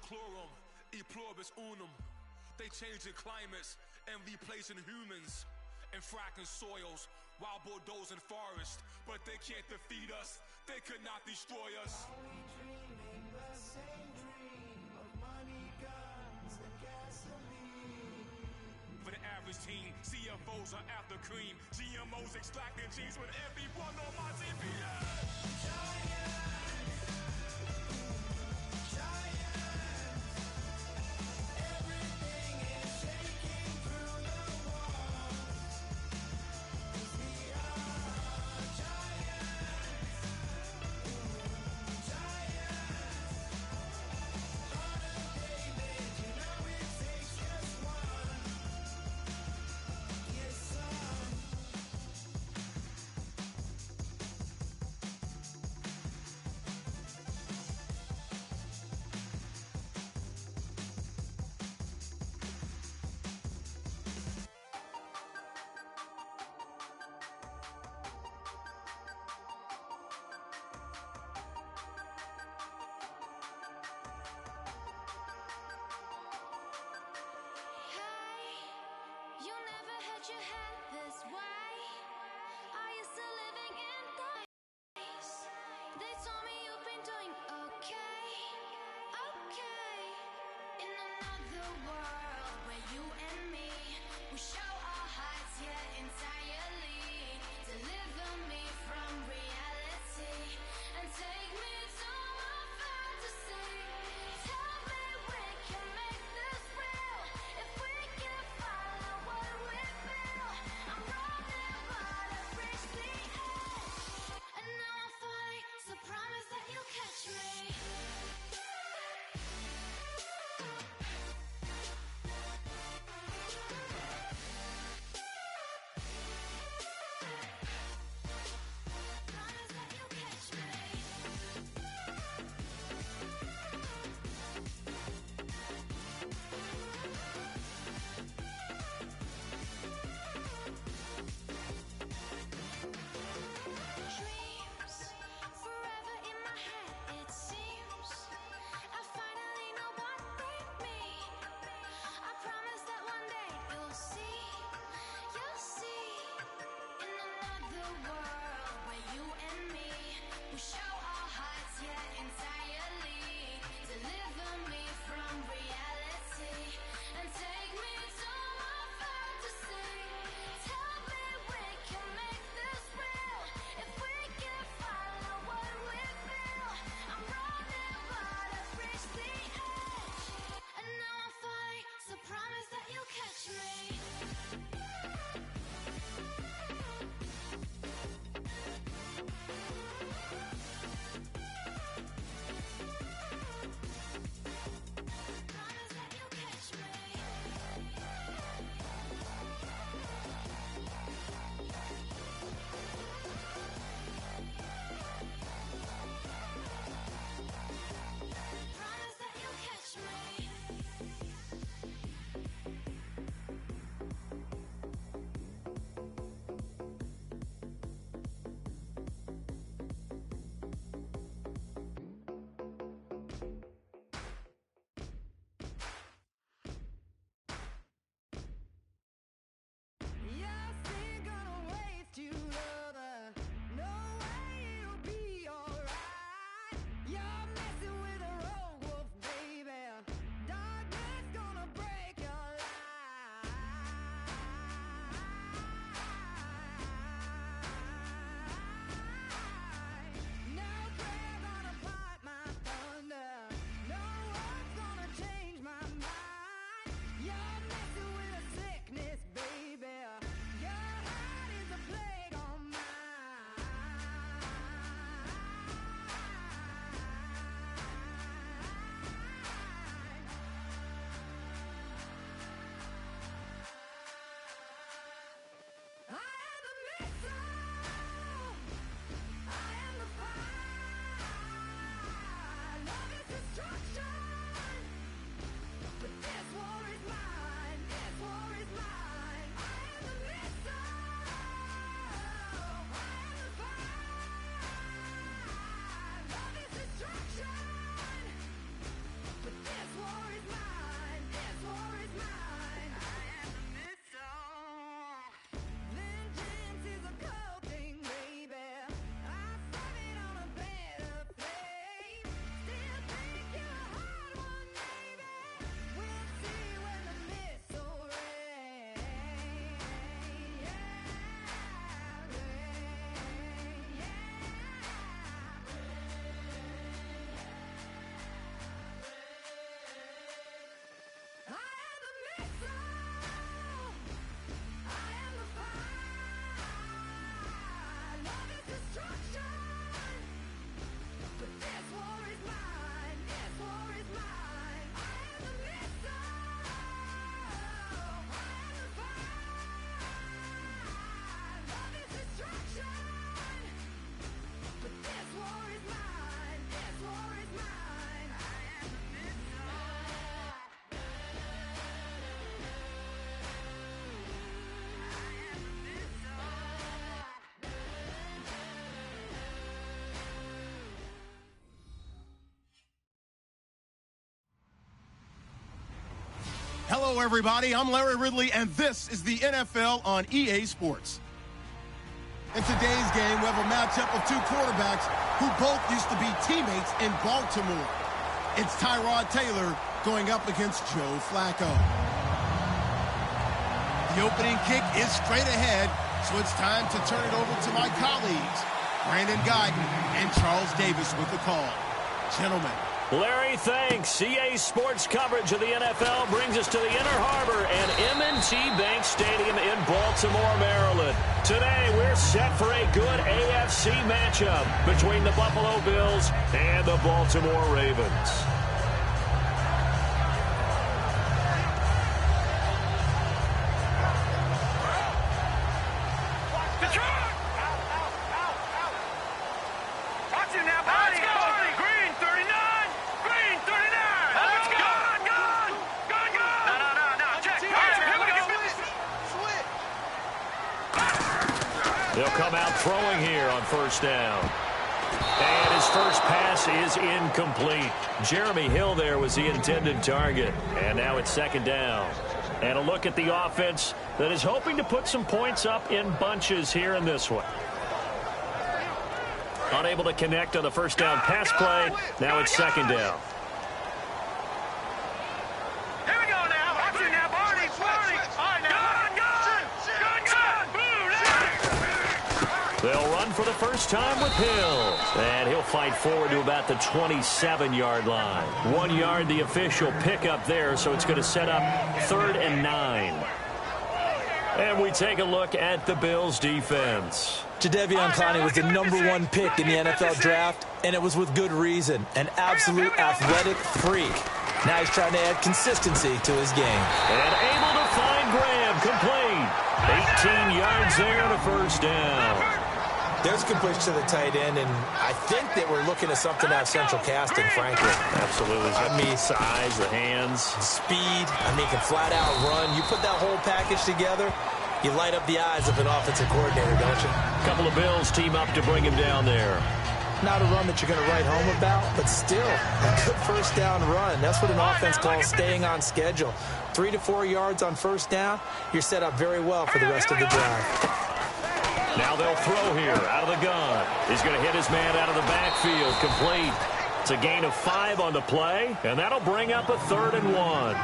Chlorum, e pluribus unum. They changing climates and replacing humans and fracking soils while bulldozing forests. But they can't defeat us, they could not destroy us. Are we dreaming the same dream of money, guns, and gasoline? For the average team, CFOs are after cream. GMOs extracting genes with everyone on my TV. Giants, giants, everything is shaking through the walls. 'Cause we are giants, giants. Heart of David, you know it takes just one. Yes, son. Hey, you never had your head this way. Are you still living in the days? They told me you've been doing okay, okay. In another world where you and me, we show our hearts, yeah, entirely. Deliver me from reality and take me to my fantasy. Tell me we can make this real if we can follow what we feel. I'm running, but I've reached the edge, and now I'm falling. So promise that you'll catch me. Promise that you'll catch me. Dreams forever in my head, it seems. I finally know what they mean. I promise that one day you'll see. In another world where you and me, we show our hearts, yeah, entirely. Deliver me from reality and take me to my fantasy. Tell me we can make this real if we can follow what we feel. I'm running, but I've reached the edge, and now I'm falling. So promise that you'll catch me. Hello, everybody. I'm Larry Ridley, and this is the NFL on EA Sports. In today's game, we have a matchup of two quarterbacks who both used to be teammates in Baltimore. It's Tyrod Taylor going up against Joe Flacco. The opening kick is straight ahead, so it's time to turn it over to my colleagues, Brandon Guyton and Charles Davis with the call. Gentlemen. Larry, thanks. EA Sports coverage of the NFL brings us to the Inner Harbor and M&T Bank Stadium in Baltimore, Maryland. Today, we're set for a good AFC matchup between the Buffalo Bills and the Baltimore Ravens. They'll come out throwing here on first down. And his first pass is incomplete. Jeremy Hill there was the intended target. And now it's second down. And a look at the offense that is hoping to put some points up in bunches here in this one. Unable to connect on the first down pass play. Now it's second down. They'll run for the first time with Hill. And he'll fight forward to about the 27-yard line. 1 yard, the official pickup there, so it's going to set up 3rd and 9. And we take a look at the Bills' defense. Jadeveon Clowney was the #1 pick in the NFL draft, and it was with good reason. An absolute athletic freak. Now he's trying to add consistency to his game. And able to find Graham, complete. 18 yards there and a first down. There's a completion to the tight end, and I think that we're looking at something out of central casting, frankly. Absolutely. I mean, size, the hands. Speed. I mean, can flat out run. You put that whole package together, you light up the eyes of an offensive coordinator, don't you? A couple of Bills team up to bring him down there. Not a run that you're going to write home about, but still a good first down run. That's what an offense calls staying on schedule. 3 to 4 yards on first down, you're set up very well for the rest of the drive. Now they'll throw here out of the gun. He's going to hit his man out of the backfield, complete. It's a gain of 5 on the play, and that'll bring up a 3rd and 1.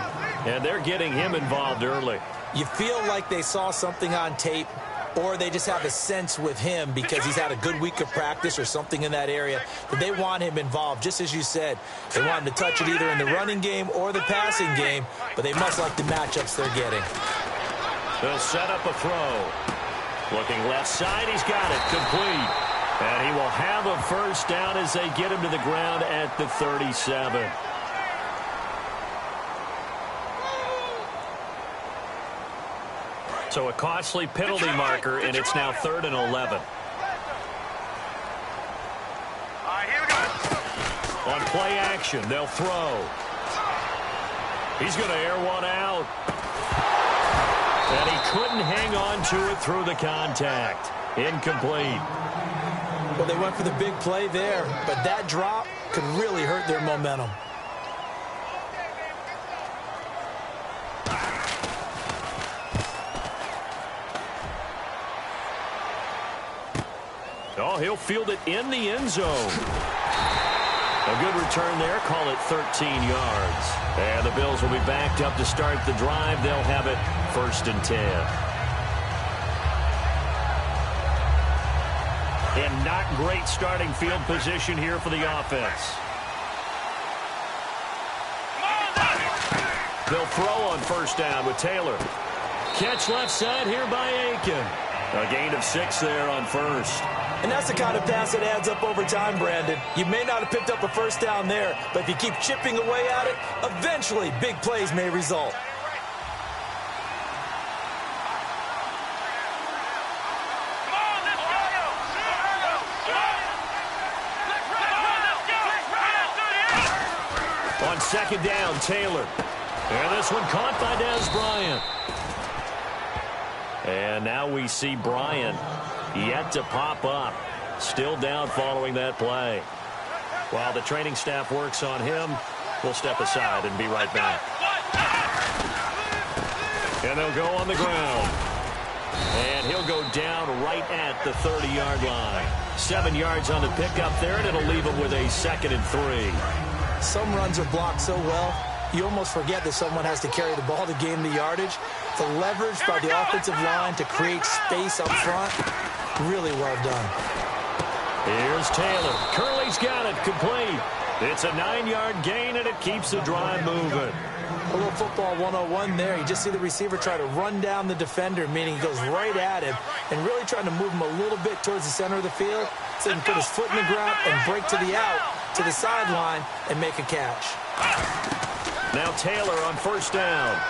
And they're getting him involved early. You feel like they saw something on tape, or they just have a sense with him because he's had a good week of practice or something in that area that they want him involved. Just as you said, they want him to touch it either in the running game or the passing game, but they must like the matchups they're getting. They'll set up a throw. Looking left side, he's got it, complete. And he will have a first down as they get him to the ground at the 37. So a costly penalty marker, and it's now 3rd and 11. Here we go. On play action, they'll throw. He's going to air one out. And he couldn't hang on to it through the contact. Incomplete. Well, they went for the big play there, but that drop could really hurt their momentum. Oh, he'll field it in the end zone. A good return there. Call it 13 yards. And the Bills will be backed up to start the drive. They'll have it 1st and 10. And not great starting field position here for the offense. They'll throw on first down with Taylor. Catch left side here by Aiken. A gain of 6 there on first. And that's the kind of pass that adds up over time, Brandon. You may not have picked up a first down there, but if you keep chipping away at it, eventually big plays may result. On second down, Taylor. And this one caught by Dez Bryant. And now we see Bryant yet to pop up. Still down following that play. While the training staff works on him, we'll step aside and be right back. And they'll go on the ground. And he'll go down right at the 30-yard line. 7 yards on the pickup there, and it'll leave him with a 2nd and 3. Some runs are blocked so well, you almost forget that someone has to carry the ball to gain the yardage. The leverage by the offensive line to create space up front, really well done. Here's Taylor. Curley's got it, complete. It's a 9-yard gain, and it keeps the drive moving. A little football 101 there. You just see the receiver try to run down the defender, meaning he goes right at him, and really trying to move him a little bit towards the center of the field so he can put his foot in the ground and break to the out, to the sideline, and make a catch. Now Taylor on 1st down.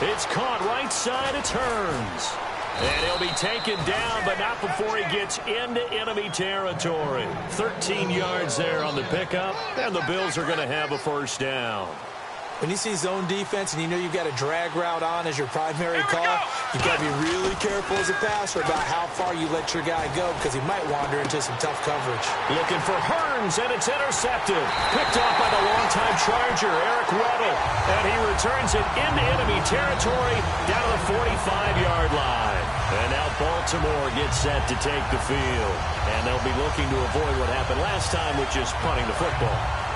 It's caught right side, it turns. And he'll be taken down, but not before he gets into enemy territory. 13 yards there on the pickup, and the Bills are going to have a 1st down. When you see zone defense and you know you've got a drag route on as your primary call, you've got to be really careful as a passer about how far you let your guy go because he might wander into some tough coverage. Looking for Hearns, and it's intercepted. Picked off by the longtime Charger, Eric Weddle. And he returns it into enemy territory down to the 45-yard line. And now Baltimore gets set to take the field. And they'll be looking to avoid what happened last time, which is punting the football.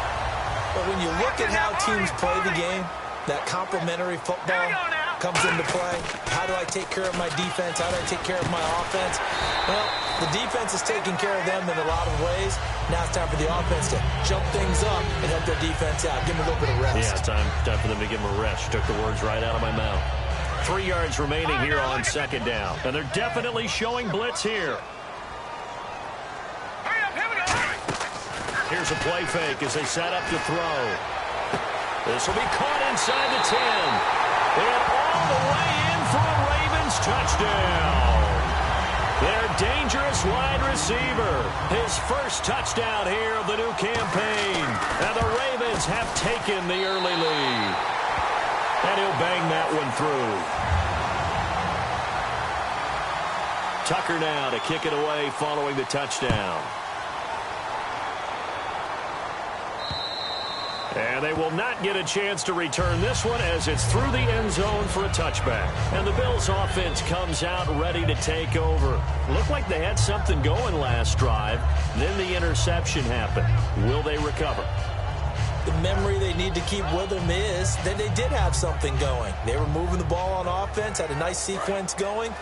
But when you look at how teams play the game, that complementary football comes into play. How do I take care of my defense? How do I take care of my offense? Well, the defense is taking care of them in a lot of ways. Now it's time for the offense to jump things up and help their defense out. Give them a little bit of rest. Yeah, time for them to give them a rest. Took the words right out of my mouth. 3 yards remaining here on 2nd down. And they're definitely showing blitz here. Here's a play fake as they set up to throw. This will be caught inside the 10. And all the way in for a Ravens touchdown. Their dangerous wide receiver. His first touchdown here of the new campaign. And the Ravens have taken the early lead. And he'll bang that one through. Tucker now to kick it away following the touchdown. And they will not get a chance to return this one as it's through the end zone for a touchback. And the Bills offense comes out ready to take over. Looked like they had something going last drive. Then the interception happened. Will they recover? The memory they need to keep with them is that they did have something going. They were moving the ball on offense, had a nice sequence going.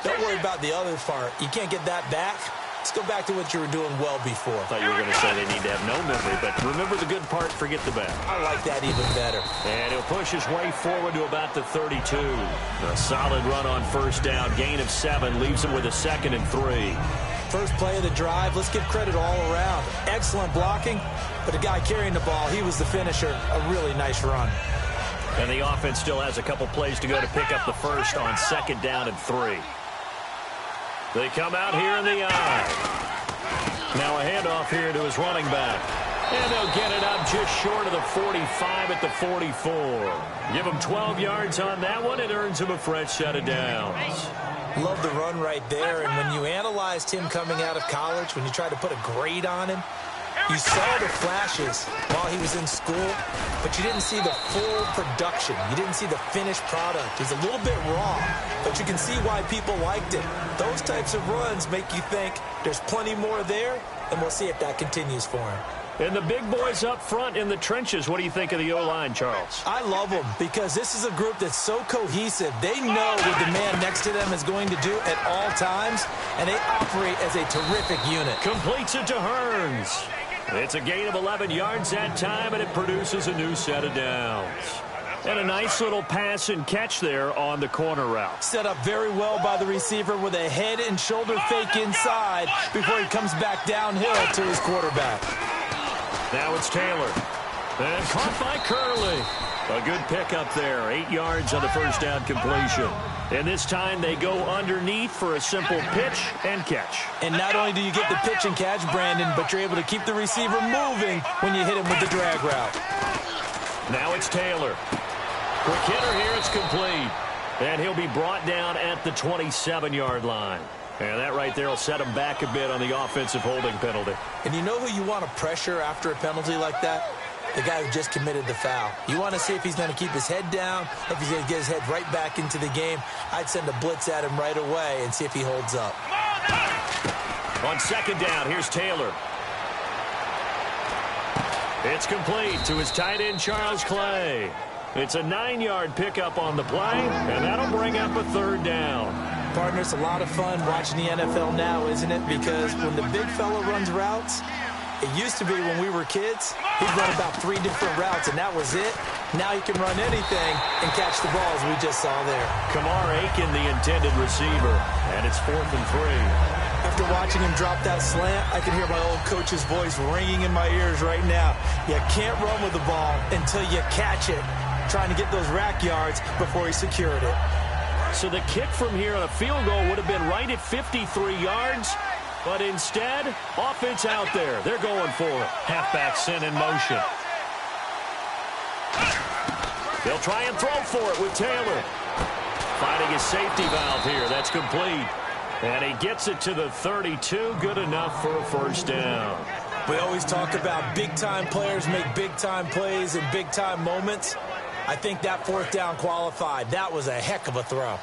Don't worry about the other part. You can't get that back. Let's go back to what you were doing well before. I thought you were going to say they need to have no memory, but remember the good part, forget the bad. I like that even better. And he'll push his way forward to about the 32. A solid run on 1st down. Gain of 7 leaves him with a 2nd and 3. First play of the drive, let's give credit all around. Excellent blocking, but the guy carrying the ball, he was the finisher. A really nice run. And the offense still has a couple plays to go to pick up the first on 2nd down and 3. They come out here in the eye. Now a handoff here to his running back. And they'll get it up just short of the 45 at the 44. Give him 12 yards on that one. It earns him a fresh set of downs. Love the run right there. And when you analyzed him coming out of college, when you tried to put a grade on him, you saw the flashes while he was in school, but you didn't see the full production. You didn't see the finished product. He's a little bit raw, but you can see why people liked it. Those types of runs make you think there's plenty more there, and we'll see if that continues for him. And the big boys up front in the trenches, what do you think of the O-line, Charles? I love them because this is a group that's so cohesive. They know what the man next to them is going to do at all times, and they operate as a terrific unit. Completes it to Hearns. It's a gain of 11 yards that time, and it produces a new set of downs. And a nice little pass and catch there on the corner route. Set up very well by the receiver with a head and shoulder fake inside before he comes back downhill to his quarterback. Now it's Taylor. And caught by Curley. A good pickup there. 8 yards on the first down completion. And this time they go underneath for a simple pitch and catch. And not only do you get the pitch and catch, Brandon, but you're able to keep the receiver moving when you hit him with the drag route. Now it's Taylor. Quick hitter here, it's complete. And he'll be brought down at the 27-yard line. And that right there will set him back a bit on the offensive holding penalty. And you know who you want to pressure after a penalty like that? the guy who just committed the foul. You want to see if he's going to keep his head down, if he's going to get his head right back into the game. I'd send a blitz at him right away and see if he holds up. On second down, here's Taylor. It's complete to his tight end, Charles Clay. It's a 9-yard pickup on the play, and that'll bring up a third down. Partner, it's a lot of fun watching the NFL now, isn't it? Because when the big fella runs routes, it used to be when we were kids, he'd run about 3 different routes, and that was it. Now he can run anything and catch the ball, as we just saw there. Kamar Aiken, the intended receiver, and it's 4th and 3. After watching him drop that slant, I can hear my old coach's voice ringing in my ears right now. You can't run with the ball until you catch it, trying to get those rack yards before he secured it. So the kick from here on a field goal would have been right at 53 yards, but instead, offense out there. They're going for it. Halfback sent in motion. They'll try and throw for it with Taylor. Finding his safety valve here. That's complete. And he gets it to the 32. Good enough for a first down. We always talk about big-time players make big-time plays in big-time moments. I think that 4th down qualified. That was a heck of a throw.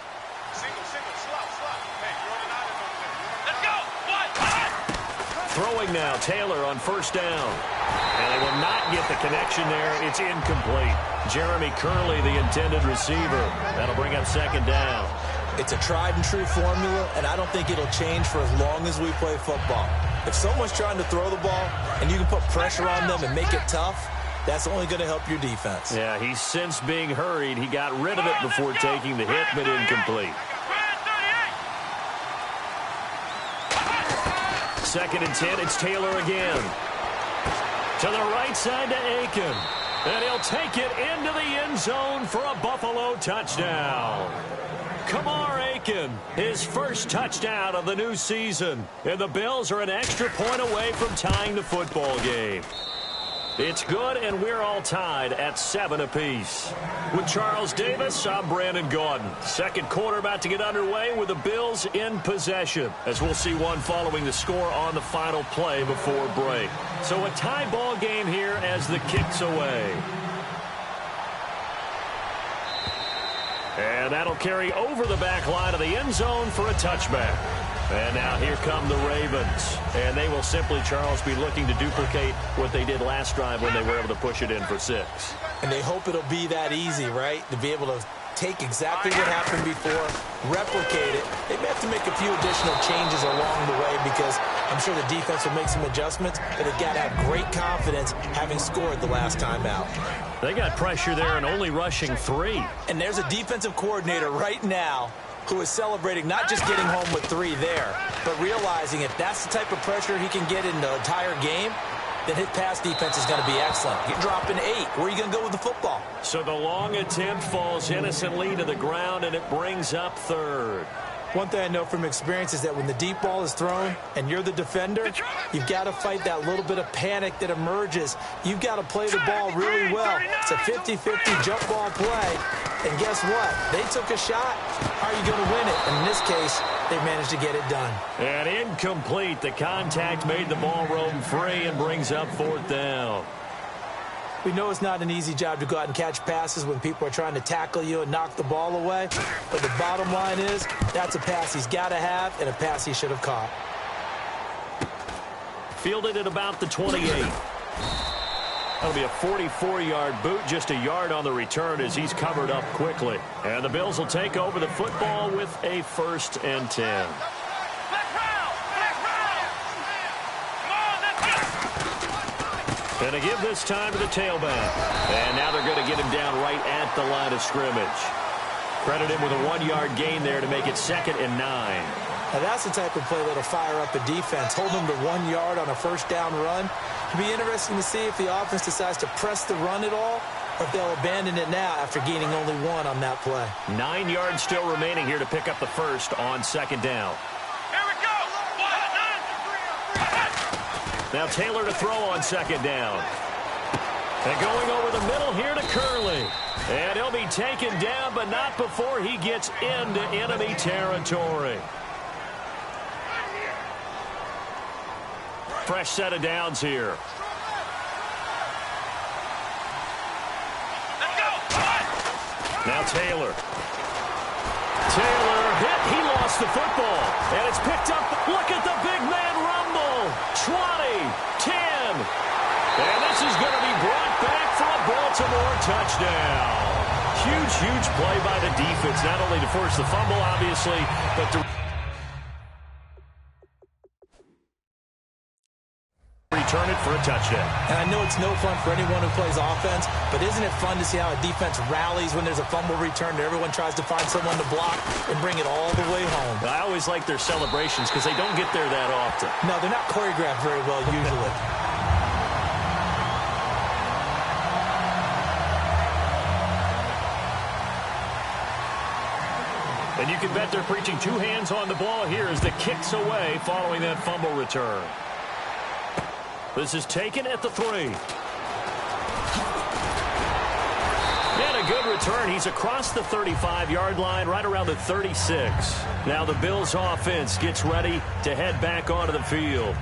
Throwing now, Taylor on first down. And they will not get the connection there. It's incomplete. Jeremy Curley, the intended receiver. That'll bring up second down. It's a tried-and-true formula, and I don't think it'll change for as long as we play football. If someone's trying to throw the ball and you can put pressure on them and make it tough, that's only going to help your defense. Yeah, he's since being hurried. He got rid of it before taking the hit, but incomplete. 2nd and 10, it's Taylor again. To the right side to Aiken. And he'll take it into the end zone for a Buffalo touchdown. Kamar Aiken, his first touchdown of the new season. And the Bills are an extra point away from tying the football game. It's good, and we're all tied at 7 apiece. With Charles Davis, I'm Brandon Gaudin. Second quarter about to get underway with the Bills in possession, as we'll see one following the score on the final play before break. So a tie ball game here as the kick's away. And that'll carry over the back line of the end zone for a touchback. And now here come the Ravens. And they will simply, Charles, be looking to duplicate what they did last drive when they were able to push it in for 6. And they hope it'll be that easy, right? To be able to take exactly what happened before, replicate it. They may have to make a few additional changes along the way because I'm sure the defense will make some adjustments, but they've got to have great confidence having scored the last time out. They got pressure there and only rushing 3. And there's a defensive coordinator right now who is celebrating not just getting home with 3 there, but realizing if that's the type of pressure he can get in the entire game, then his pass defense is going to be excellent. You're dropping 8. Where are you going to go with the football? So the long attempt falls innocently to the ground, and it brings up 3rd. One thing I know from experience is that when the deep ball is thrown and you're the defender, you've got to fight that little bit of panic that emerges. You've got to play the ball really well. It's a 50-50 jump ball play. And guess what? They took a shot. How are you going to win it? And in this case, they managed to get it done. And incomplete. The contact made the ball roam free and brings up 4th down. We know it's not an easy job to go out and catch passes when people are trying to tackle you and knock the ball away. But the bottom line is, that's a pass he's got to have and a pass he should have caught. Fielded at about the 28. That'll be a 44-yard boot, just a yard on the return as he's covered up quickly. And the Bills will take over the football with a 1st and 10. And to give this time to the tailback. And now they're going to get him down right at the line of scrimmage. Credit him with a 1-yard gain there to make it 2nd and 9. Now that's the type of play that'll fire up a defense. Hold them to 1 yard on a first down run. It'll be interesting to see if the offense decides to press the run at all, or if they'll abandon it now after gaining only 1 on that play. 9 yards still remaining here to pick up the 1st on 2nd down. Now Taylor to throw on 2nd down. And going over the middle here to Curley. And he'll be taken down, but not before he gets into enemy territory. Fresh set of downs here. Now Taylor. Taylor hit. He lost the football. And it's picked up. Look at the big man rumble. 20, 10. And this is going to be brought back for a Baltimore touchdown. Huge, huge play by the defense. Not only to force the fumble, obviously, but to return it for a touchdown. And I know it's no fun for anyone who plays offense, but isn't it fun to see how a defense rallies when there's a fumble return and everyone tries to find someone to block and bring it all the way home? I always like their celebrations because they don't get there that often. No, they're not choreographed very well usually. And you can bet they're preaching two hands on the ball here as the kick's away following that fumble return. This is taken at the 3. And a good return. He's across the 35-yard line, right around the 36. Now the Bills offense gets ready to head back onto the field.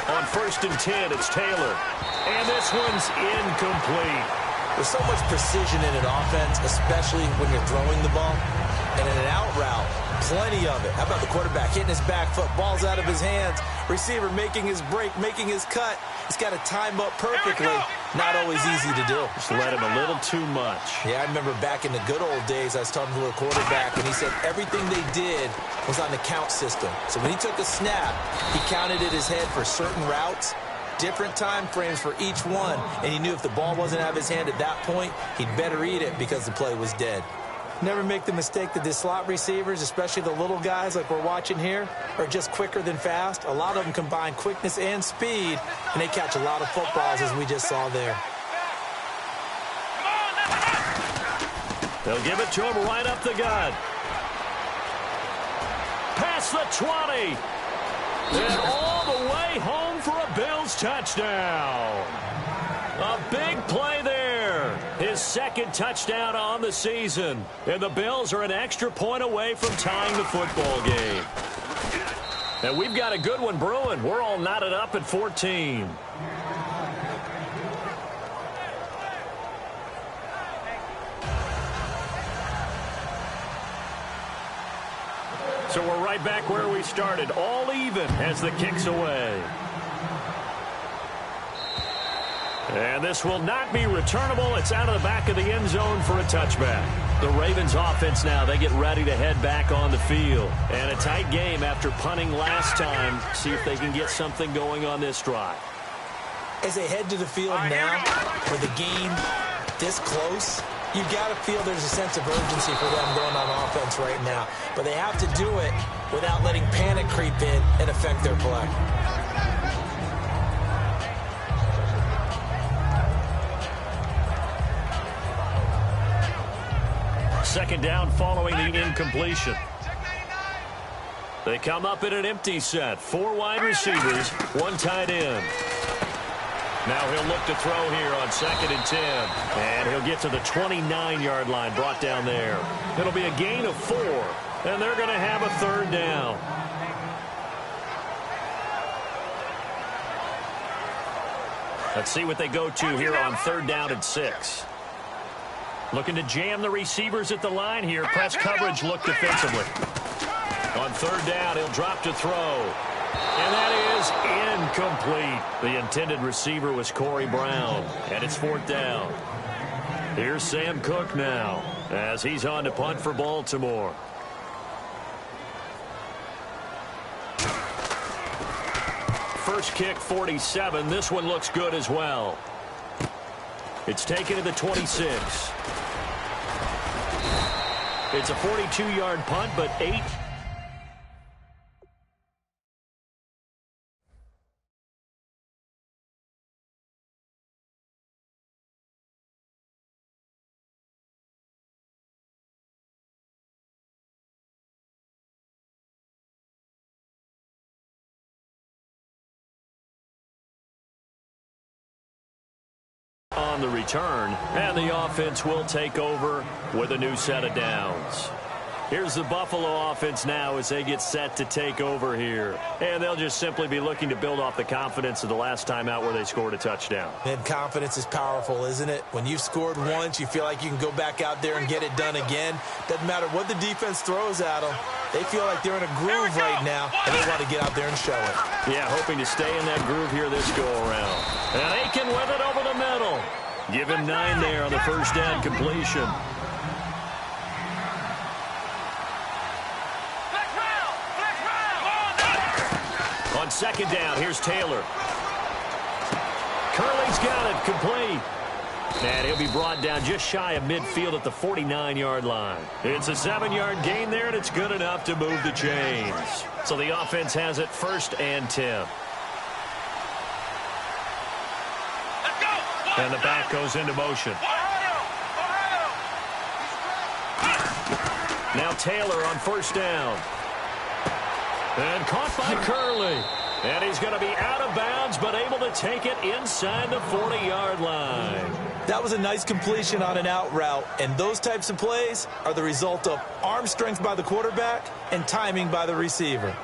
On 1st and 10, it's Taylor. And this one's incomplete. There's so much precision in an offense, especially when you're throwing the ball. And in an out route, plenty of it. How about the quarterback hitting his back foot, ball's out of his hands, receiver making his break, making his cut. He's got to time up perfectly. Not always easy to do. Just let him a little too much. Yeah, I remember back in the good old days, I was talking to a quarterback, and he said everything they did was on the count system. So when he took a snap, he counted in his head for certain routes, different time frames for each one, and he knew if the ball wasn't out of his hand at that point, he'd better eat it because the play was dead. Never make the mistake that the slot receivers, especially the little guys like we're watching here, are just quicker than fast. A lot of them combine quickness and speed, and they catch a lot of footballs, as we just saw there. They'll give it to him right up the gut. Past the 20. And all the way home for a Bills touchdown. A big play there. His second touchdown on the season. And the Bills are an extra point away from tying the football game. And we've got a good one brewing. We're all knotted up at 14. So we're right back where we started. All even as the kick's away. And this will not be returnable. It's out of the back of the end zone for a touchback. The Ravens offense now, they get ready to head back on the field. And a tight game after punting last time. See if they can get something going on this drive. As they head to the field now, for the game this close, you got to feel there's a sense of urgency for them going on offense right now. But they have to do it without letting panic creep in and affect their play. Second down following the incompletion. They come up in an empty set. 4 wide receivers, 1 tight end. Now he'll look to throw here on 2nd and 10. And he'll get to the 29-yard line, brought down there. It'll be a gain of 4. And they're going to have a 3rd down. Let's see what they go to here on 3rd down and 6. Looking to jam the receivers at the line here. Press coverage look defensively. On 3rd down, he'll drop to throw. And that is incomplete. The intended receiver was Corey Brown. And it's 4th down. Here's Sam Cook now as he's on to punt for Baltimore. First kick, 47. This one looks good as well. It's taken to the 26. It's a 42-yard punt, but 8. On the return, and the offense will take over with a new set of downs. Here's the Buffalo offense now as they get set to take over here. And they'll just simply be looking to build off the confidence of the last time out where they scored a touchdown. And confidence is powerful, isn't it? When you've scored once, you feel like you can go back out there and get it done again. Doesn't matter what the defense throws at them. They feel like they're in a groove right now, and they want to get out there and show it. Yeah, hoping to stay in that groove here this go-around. And Aiken with it over the middle. Give him 9 there on the first down completion. On second down, here's Taylor. Curley's got it, complete. And he'll be brought down just shy of midfield at the 49-yard line. It's a 7-yard gain there, and it's good enough to move the chains. So the offense has it 1st and 10. And the back goes into motion. Now Taylor on first down. And caught by Curley. And he's going to be out of bounds, but able to take it inside the 40-yard line. That was a nice completion on an out route, and those types of plays are the result of arm strength by the quarterback and timing by the receiver.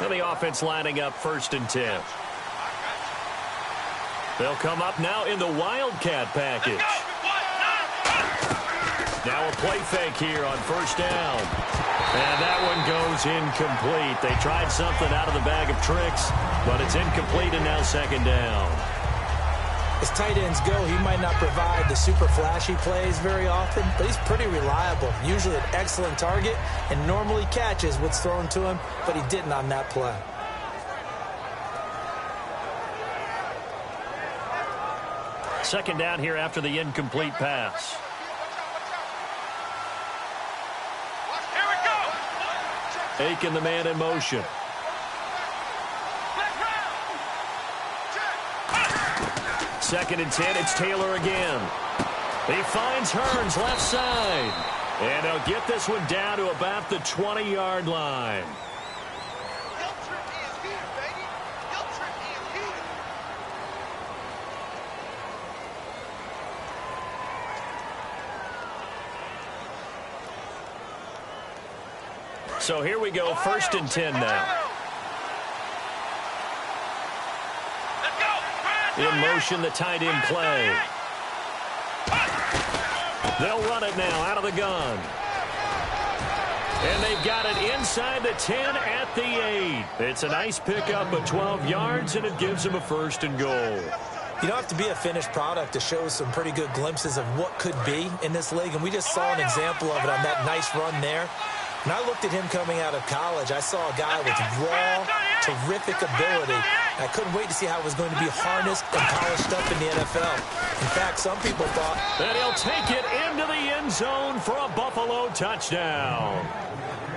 And the offense lining up 1st and 10. They'll come up now in the Wildcat package. Now a play fake here on first down. And that one goes incomplete. They tried something out of the bag of tricks, but it's incomplete and now 2nd down. As tight ends go, he might not provide the super flashy plays very often, but he's pretty reliable. Usually an excellent target and normally catches what's thrown to him, but he didn't on that play. Second down here after the incomplete pass. Aiken, the man in motion. Second and 10, it's Taylor again. He finds Hearns left side. And he'll get this one down to about the 20-yard line. So here we go, 1st and 10 now. In motion, the tight end play. They'll run it now out of the gun. And they've got it inside the 10 at the 8. It's a nice pickup of 12 yards, and it gives them a 1st and goal. You don't have to be a finished product to show some pretty good glimpses of what could be in this league, and we just saw an example of it on that nice run there. When I looked at him coming out of college, I saw a guy with raw, terrific ability. I couldn't wait to see how it was going to be harnessed and polished up in the NFL. In fact, some people thought that he'll take it into the end zone for a Buffalo touchdown.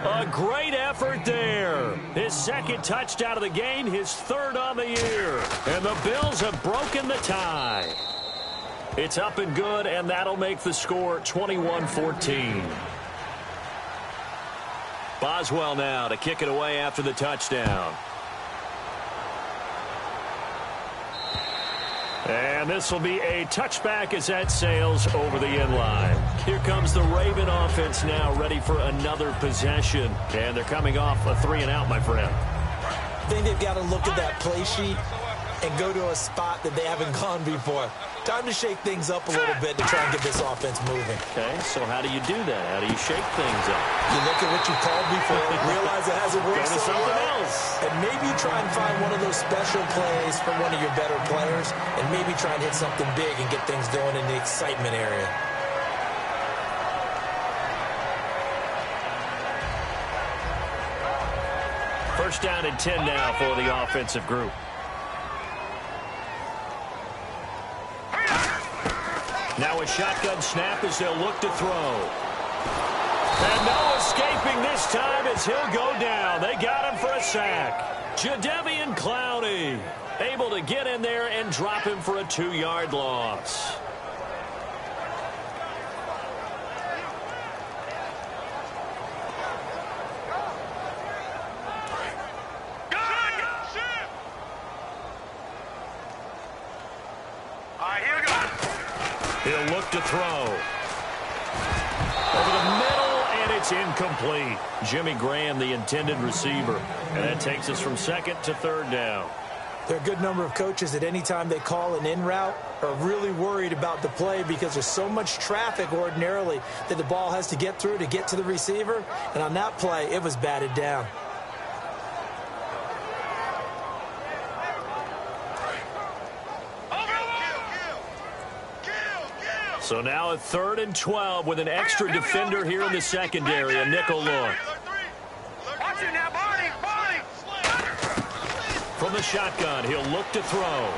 A great effort there. His 2nd touchdown of the game, his 3rd on the year. And the Bills have broken the tie. It's up and good, and that'll make the score 21-14. Boswell now to kick it away after the touchdown. And this will be a touchback as that sails over the end line. Here comes the Raven offense now, ready for another possession. And thee coming off a 3-and-out, my friend. I think they've got to look at that play sheet and go to a spot that they haven't gone before. Time to shake things up a little bit to try and get this offense moving. Okay, so how do you do that? How do you shake things up? You look at what you called before, realize it hasn't worked Go to so something well, else. and maybe try and find one of those special plays from one of your better players, and maybe try and hit something big and get things going in the excitement area. First down and 10 now for the offensive group. Now a shotgun snap as they'll look to throw. And no escaping this time as he'll go down. They got him for a sack. Jadeveon Clowney able to get in there and drop him for a 2-yard loss. He'll look to throw. It's incomplete. Jimmy Graham, the intended receiver. And that takes us from second to third down. There are a good number of coaches that any time they call an in route are really worried about the play because there's so much traffic ordinarily that the ball has to get through to get to the receiver. And on that play, it was batted down. So now a 3rd and 12 with an extra defender here in the secondary, a nickel look. From the shotgun, he'll look to throw.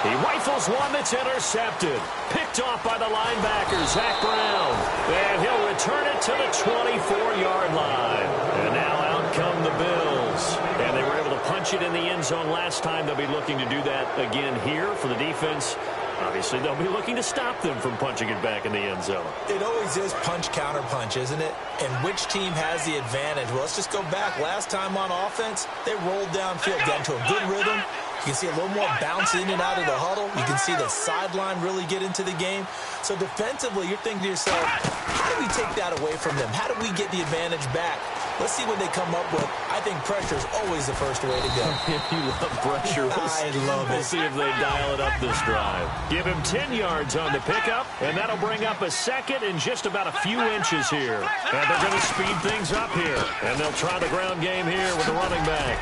He rifles one that's intercepted. Picked off by the linebacker, Zach Brown. And he'll return it to the 24-yard line. And now out come the Bills. And they were able to punch it in the end zone last time. They'll be looking to do that again here for the defense. Obviously, they'll be looking to stop them from punching it back in the end zone. It always is punch-counter-punch, isn't it? And which team has the advantage? Well, let's just go back. Last time on offense, they rolled downfield, got into a good rhythm. You can see a little more bounce in and out of the huddle. You can see the sideline really get into the game. So defensively, you're thinking to yourself, how do we take that away from them? How do we get the advantage back? Let's see what they come up with. I think pressure is always the first way to go. You love pressure. I love it. We'll see if they dial it up this drive. Give him 10 yards on the pickup, and that'll bring up a second and just about a few inches here. And they're going to speed things up here. And they'll try the ground game here with the running back.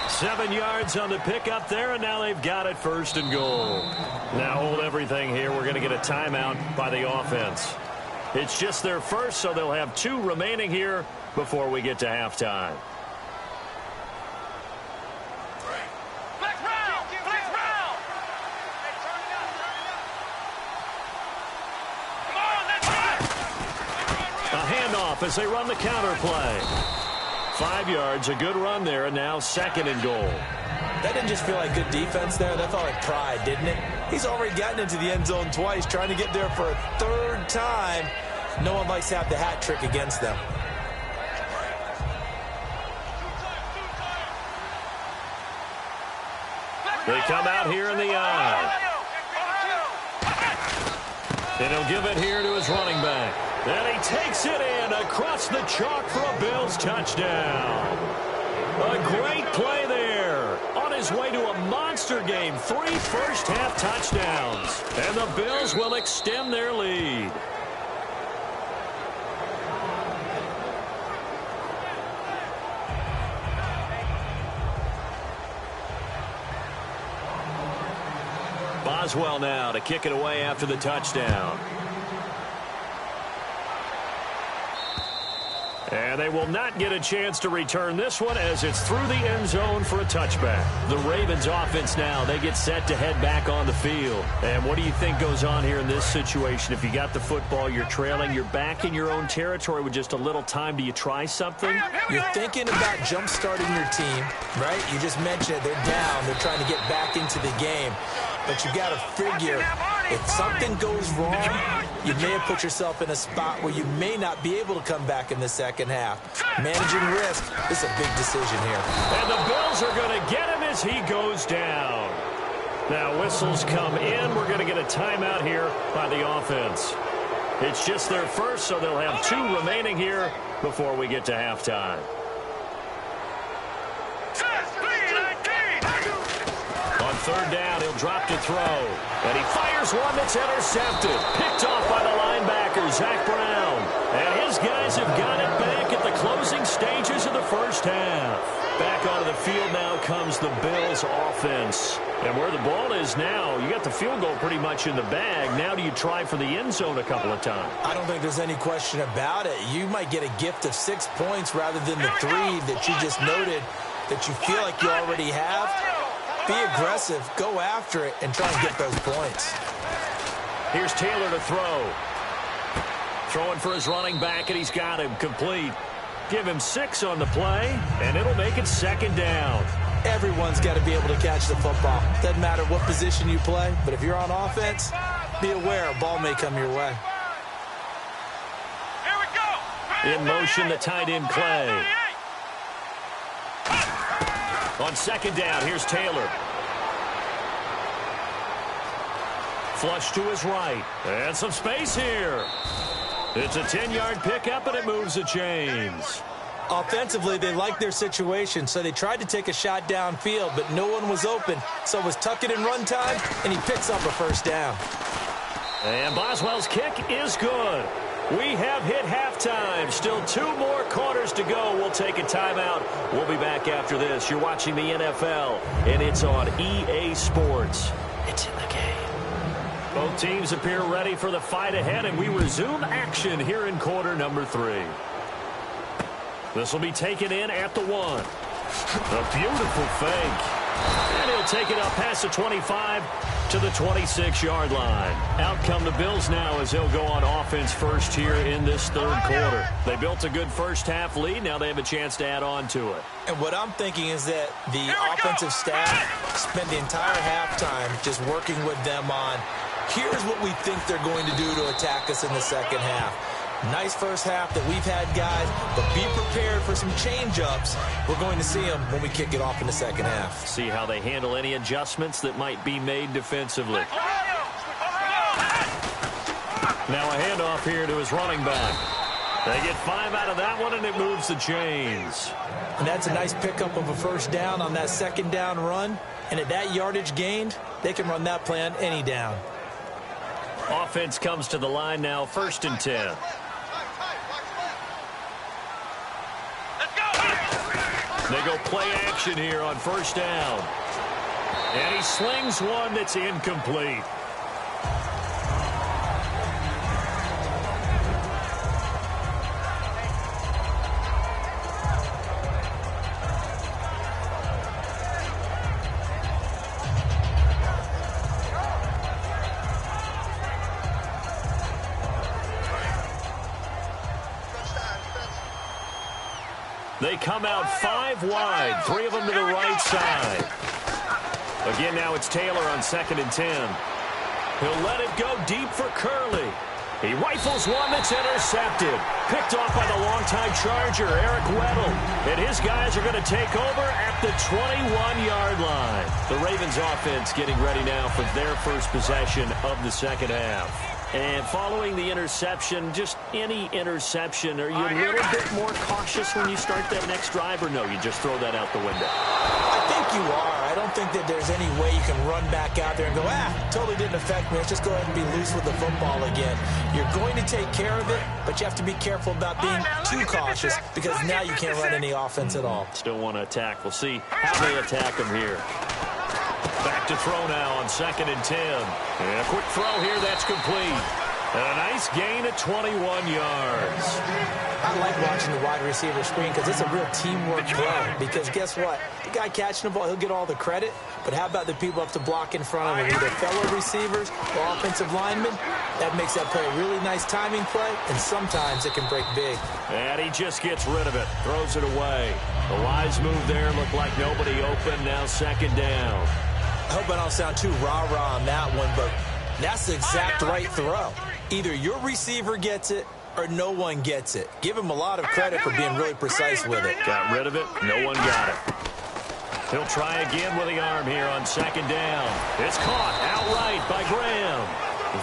7 yards on the pickup there, and now they've got it 1st and goal. Now hold everything here. We're going to get a timeout by the offense. It's just their first, so they'll have 2 remaining here before we get to halftime. A handoff as they run the counter play. 5 yards, a good run there, and now 2nd and goal. That didn't just feel like good defense there. That felt like pride, didn't it? He's already gotten into the end zone twice, trying to get there for a 3rd time. No one likes to have the hat trick against them. They come out here in the eye. And he'll give it here to his running back. And he takes it in across the chalk for a Bills touchdown. A great play there. On his way to a monster game. 3 first-half touchdowns. And the Bills will extend their lead. Boswell now to kick it away after the touchdown. And they will not get a chance to return this one as it's through the end zone for a touchback. The Ravens offense now, they get set to head back on the field. And what do you think goes on here in this situation? If you got the football, you're trailing, you're back in your own territory with just a little time. Do you try something? You're thinking about jump-starting your team, right? You just mentioned it. They're down. They're trying to get back into the game. But you got to figure, if something goes wrong, you may have put yourself in a spot where you may not be able to come back in the second half. Managing risk is a big decision here. And the Bills are going to get him as he goes down. Now whistles come in. We're going to get a timeout here by the offense. It's just their first, so they'll have 2 remaining here before we get to halftime. On 3rd down, he'll drop to throw. And he fires one that's intercepted. Picked off by the linebacker, Zach Brown. And his guys have got it back at the closing stages of the first half. Back onto the field now comes the Bills offense. And where the ball is now, you got the field goal pretty much in the bag. Now do you try for the end zone a couple of times? I don't think there's any question about it. You might get a gift of 6 points rather than the 3 that you just noted that you feel like you already have. Be aggressive, go after it, and try and get those points. Here's Taylor to throw. Throwing for his running back, and he's got him complete. Give him 6 on the play, and it'll make it 2nd down. Everyone's got to be able to catch the football. Doesn't matter what position you play, but if you're on offense, be aware a ball may come your way. Here we go. In motion, the tight end Clay. On 2nd down, here's Taylor. Flush to his right. And some space here. It's a 10-yard pickup, and it moves the chains. Offensively, they liked their situation, so they tried to take a shot downfield, but no one was open. So it was tuck it in run time, and he picks up a first down. And Boswell's kick is good. We have hit halftime. Still 2 more quarters to go. We'll take a timeout. We'll be back after this. You're watching the NFL, and it's on EA Sports. It's in the game. Both teams appear ready for the fight ahead, and we resume action here in quarter number 3. This will be taken in at the 1. A beautiful fake. And he'll take it up past the 25 to the 26-yard line. Out come the Bills now as they'll go on offense first here in this third quarter. They built a good first-half lead. Now they have a chance to add on to it. And what I'm thinking is that the offensive staff spent the entire halftime just working with them on, here's what we think they're going to do to attack us in the second half. Nice first half that we've had, guys, but be prepared for some change-ups. We're going to see them when we kick it off in the second half. See how they handle any adjustments that might be made defensively. Now a handoff here to his running back. They get 5 out of that one, and it moves the chains. And that's a nice pickup of a first down on that second down run. And at that yardage gained, they can run that play on any down. Offense comes to the line now, 1st and 10. They go play action here on first down. And he slings one that's incomplete. They come out 5 wide, 3 of them to the right side. Again, now it's Taylor on 2nd and 10. He'll let it go deep for Curley. He rifles one that's intercepted. Picked off by the longtime Charger, Eric Weddle. And his guys are going to take over at the 21-yard line. The Ravens offense getting ready now for their first possession of the second half. And following the interception, just any interception, are you a little bit more cautious when you start that next drive, or no, you just throw that out the window? I think you are. I don't think that there's any way you can run back out there and go, totally didn't affect me. Let's just go ahead and be loose with the football again. You're going to take care of it, but you have to be careful about being too cautious because now you can't run any offense at all. Still want to attack. We'll see how they attack them here. Back to throw now on 2nd and 10. And a quick throw here that's complete. And a nice gain at 21 yards. I like watching the wide receiver screen because it's a real teamwork play. Because guess what? The guy catching the ball, he'll get all the credit. But how about the people up to block in front of him, either fellow receivers or offensive linemen? That makes that play a really nice timing play, and sometimes it can break big. And he just gets rid of it, throws it away. The wise move there, looked like nobody open, now 2nd down. I hope I don't sound too rah-rah on that one, but that's the exact right throw. Either your receiver gets it or no one gets it. Give him a lot of credit for being really precise with it. Got rid of it. No one got it. He'll try again with the arm here on 2nd down. It's caught outright by Graham.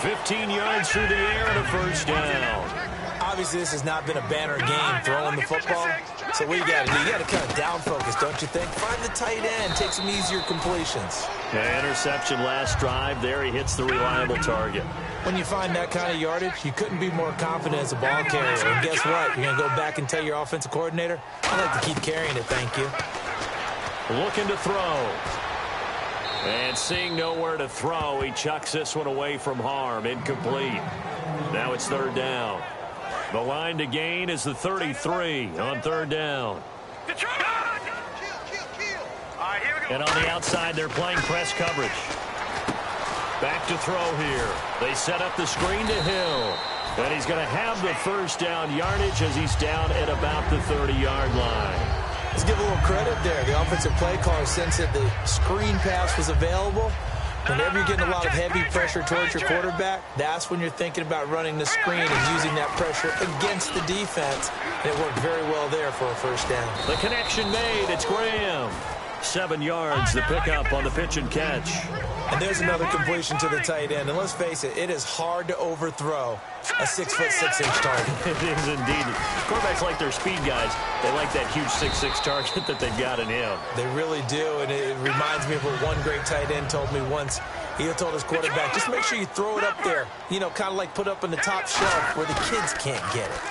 15 yards through the air and a first down. Obviously, this has not been a banner game throwing the football. So what you got to do? You got to kind of down focus, don't you think? Find the tight end, take some easier completions. Interception last drive. There he hits the reliable target. When you find that kind of yardage, you couldn't be more confident as a ball carrier. And guess what? You're going to go back and tell your offensive coordinator, I'd like to keep carrying it, thank you. Looking to throw. And seeing nowhere to throw, he chucks this one away from harm. Incomplete. Now it's 3rd down. The line to gain is the 33 on 3rd down. And on the outside, they're playing press coverage. Back to throw here. They set up the screen to Hill. And he's going to have the first down yardage as he's down at about the 30-yard line. Let's give a little credit there. The offensive play caller sensed that the screen pass was available. Whenever you're getting a lot of heavy pressure towards your quarterback, that's when you're thinking about running the screen and using that pressure against the defense. And it worked very well there for a first down. The connection made. It's Graham. 7 yards, the pickup on the pitch and catch. And there's another completion to the tight end. And let's face it, it is hard to overthrow a 6'6" target. It is indeed. Quarterbacks like their speed guys. They like that huge 6'6" target that they've got in him. They really do, and it reminds me of what one great tight end told me once. He told his quarterback, just make sure you throw it up there, you know, kind of like put up on the top shelf where the kids can't get it.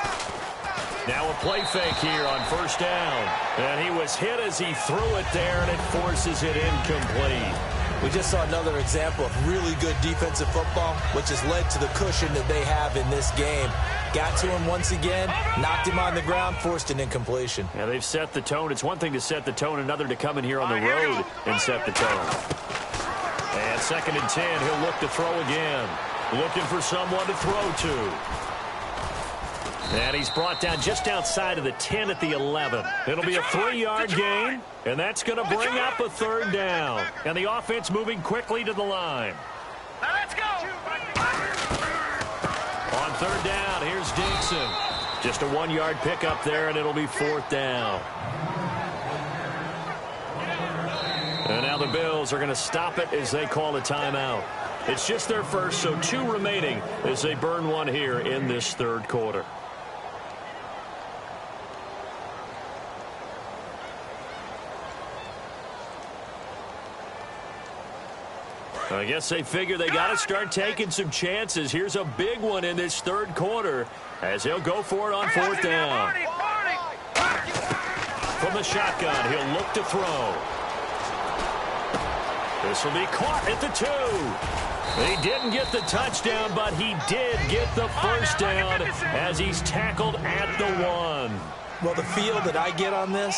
Now a play fake here on first down. And he was hit as he threw it there, and it forces it incomplete. We just saw another example of really good defensive football, which has led to the cushion that they have in this game. Got to him once again, knocked him on the ground, forced an incompletion. Yeah, they've set the tone. It's one thing to set the tone, another to come in here on the road and set the tone. And 2nd and 10, he'll look to throw again. Looking for someone to throw to. And he's brought down just outside of the 10 at the 11. It'll be a 3-yard gain, and that's going to bring up a 3rd down. And the offense moving quickly to the line. Let's go. On 3rd down, here's Dixon. Just a 1-yard pickup there, and it'll be 4th down. And now the Bills are going to stop it as they call a timeout. It's just their first, so 2 remaining as they burn one here in this 3rd quarter. I guess they figure they got to start taking some chances. Here's a big one in this 3rd quarter as he'll go for it on 4th down. From the shotgun, he'll look to throw. This will be caught at the 2. He didn't get the touchdown, but he did get the first down as he's tackled at the 1. Well, the feel that I get on this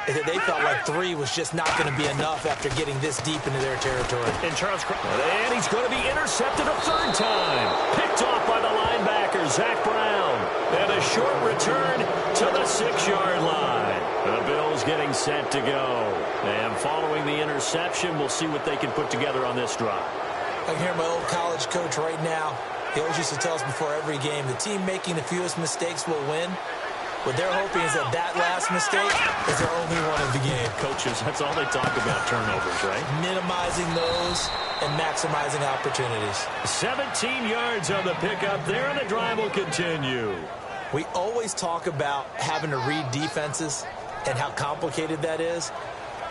is that they felt like 3 was just not going to be enough after getting this deep into their territory. And and he's going to be intercepted a 3rd time. Picked off by the linebacker, Zach Brown. And a short return to the 6-yard line. The Bills getting set to go. And following the interception, we'll see what they can put together on this drive. I can hear my old college coach right now. He always used to tell us before every game, the team making the fewest mistakes will win. What they're hoping is that last mistake is their only one of the game. Coaches, that's all they talk about, turnovers, right? Minimizing those and maximizing opportunities. 17 yards on the pickup there, and the drive will continue. We always talk about having to read defenses and how complicated that is.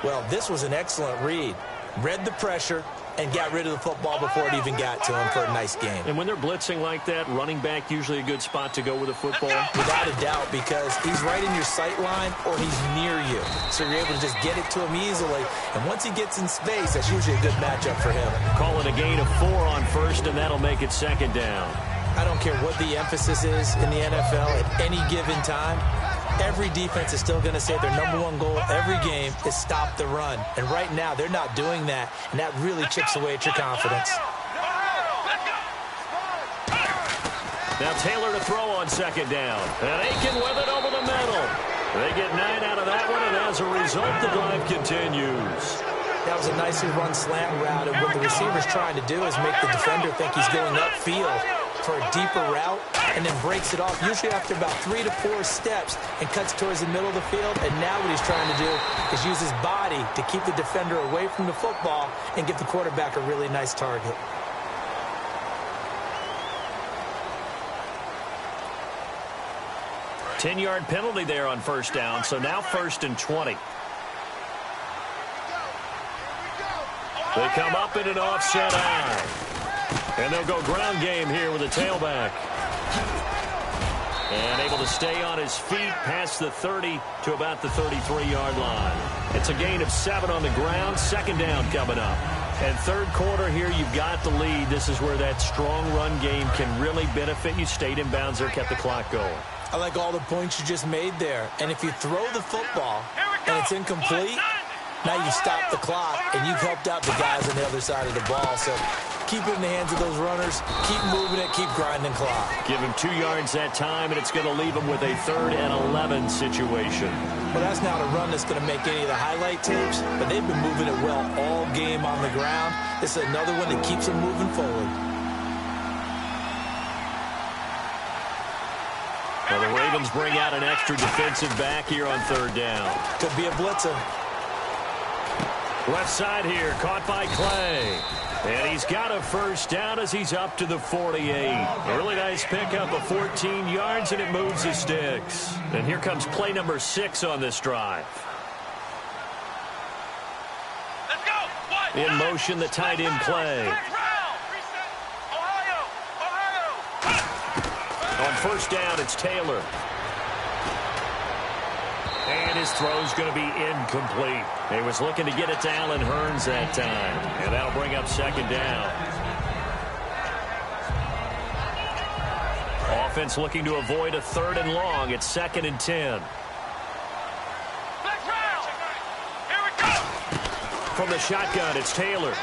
Well, this was an excellent read. Read the pressure and got rid of the football before it even got to him for a nice game. And when they're blitzing like that, running back usually a good spot to go with a football? Without a doubt, because he's right in your sight line or he's near you. So you're able to just get it to him easily. And once he gets in space, that's usually a good matchup for him. Calling a gain of 4 on 1st, and that'll make it 2nd down. I don't care what the emphasis is in the NFL at any given time. Every defense is still going to say their #1 goal every game is stop the run. And right now, they're not doing that, and that really chips away at your confidence. Now Taylor to throw on 2nd down. And Aiken with it over the middle. They get 9 out of that one, and as a result, the drive continues. That was a nicely run slant route, and what the receiver's trying to do is make the defender think he's going upfield for a deeper route, and then breaks it off, usually after about 3 to 4 steps, and cuts towards the middle of the field. And now what he's trying to do is use his body to keep the defender away from the football and give the quarterback a really nice target. Ten-yard penalty there on 1st down, so now 1st and 20. They come up in an offset eye. And they'll go ground game here with a tailback. And able to stay on his feet past the 30 to about the 33-yard line. It's a gain of 7 on the ground. 2nd down coming up. And 3rd quarter here, you've got the lead. This is where that strong run game can really benefit you. Stayed in bounds there, kept the clock going. I like all the points you just made there. And if you throw the football and it's incomplete, now you stop the clock and you've helped out the guys on the other side of the ball. So keep it in the hands of those runners. Keep moving it. Keep grinding clock. Give him 2 yards that time, and it's going to leave him with a 3rd and 11 situation. Well, that's not a run that's going to make any of the highlight tapes, but they've been moving it well all game on the ground. This is another one that keeps them moving forward. Well, the Ravens bring out an extra defensive back here on 3rd down. Could be a blitzer. Left side here, caught by Clay. And he's got a first down as he's up to the 48. A really nice pickup of 14 yards, and it moves the sticks. And here comes play number 6 on this drive. Let's go. In motion, the tight end play. On first down, it's Taylor. And his throw's going to be incomplete. He was looking to get it to Allen Hurns that time. And that'll bring up second down. Offense looking to avoid a 3rd and long. It's 2nd and 10. Here we go. From the shotgun, it's Taylor.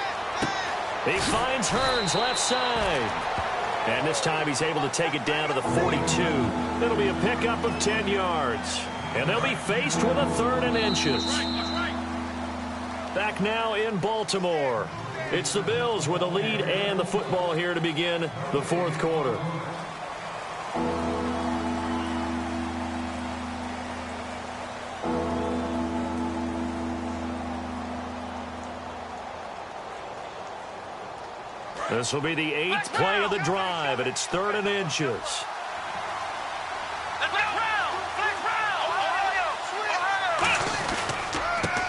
He finds Hurns left side. And this time he's able to take it down to the 42. It'll be a pickup of 10 yards. And they'll be faced with a 3rd and inches. Back now in Baltimore. It's the Bills with a lead and the football here to begin the 4th quarter. This will be the 8th play of the drive, and it's 3rd and inches.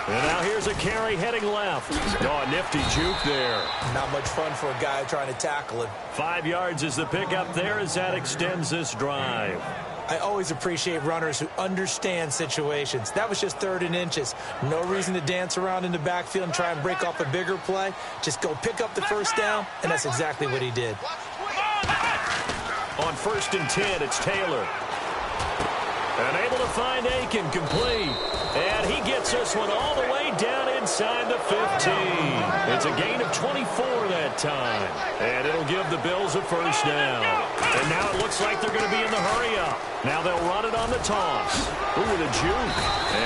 And now here's a carry heading left. Oh, a nifty juke there. Not much fun for a guy trying to tackle him. 5 yards is the pickup there as that extends this drive. I always appreciate runners who understand situations. That was just 3rd and inches. No reason to dance around in the backfield and try and break off a bigger play. Just go pick up the first down, and that's exactly what he did. On 1st and 10, it's Taylor. And able to find Aiken complete. And he gets this one all the way down inside the 15. It's a gain of 24 that time. And it'll give the Bills a first down. And now it looks like they're going to be in the hurry-up. Now they'll run it on the toss. Ooh, with a juke.